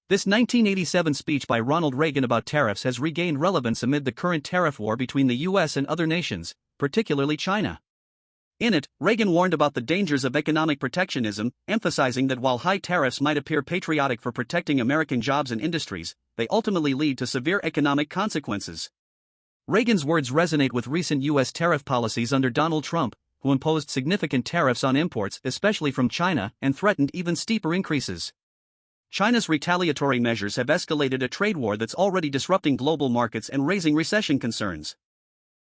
This 1987 speech by Ronald Reagan about tariffs has regained relevance amid the current tariff war between the US and other nations, particularly China. In it, Reagan warned about the dangers of economic protectionism, emphasizing that while high tariffs might appear patriotic for protecting American jobs and industries, they ultimately lead to severe economic consequences. Reagan's words resonate with recent U.S. tariff policies under Donald Trump, who imposed significant tariffs on imports, especially from China, and threatened even steeper increases. China's retaliatory measures have escalated a trade war that's already disrupting global markets and raising recession concerns.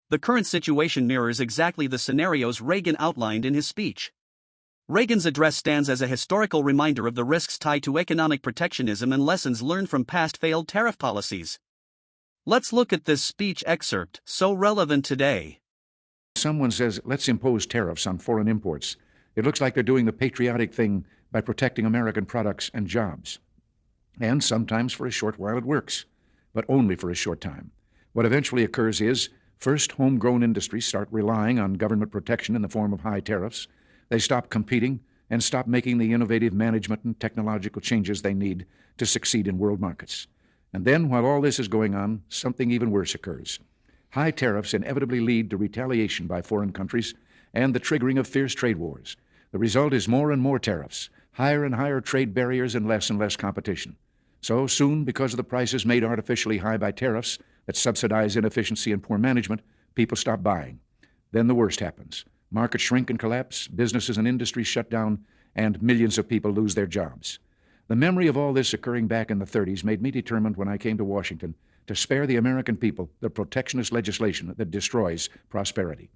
The current situation mirrors exactly the scenarios Reagan outlined in his speech. Reagan's address stands as a historical reminder of the risks tied to economic protectionism and lessons learned from past failed tariff policies. Let's look at this speech excerpt, so relevant today. Someone says, let's impose tariffs on foreign imports. It looks like they're doing the patriotic thing by protecting American products and jobs. And sometimes for a short while it works, but only for a short time. What eventually occurs is, first, homegrown industries start relying on government protection in the form of high tariffs. They stop competing and stop making the innovative management and technological changes they need to succeed in world markets. And then, while all this is going on, something even worse occurs. High tariffs inevitably lead to retaliation by foreign countries and the triggering of fierce trade wars. The result is more and more tariffs, higher and higher trade barriers, and less competition. So soon, because of the prices made artificially high by tariffs that subsidize inefficiency and poor management, people stop buying. Then the worst happens. Markets shrink and collapse, businesses and industries shut down, and millions of people lose their jobs. The memory of all this occurring back in the 30s made me determined when I came to Washington to spare the American people the protectionist legislation that destroys prosperity.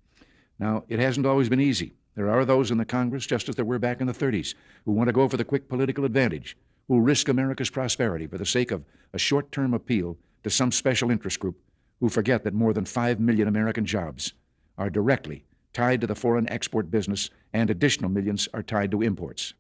Now, it hasn't always been easy. There are those in the Congress, just as there were back in the 30s, who want to go for the quick political advantage, who risk America's prosperity for the sake of a short-term appeal to some special interest group, who forget that more than 5 million American jobs are directly tied to the foreign export business, and additional millions are tied to imports.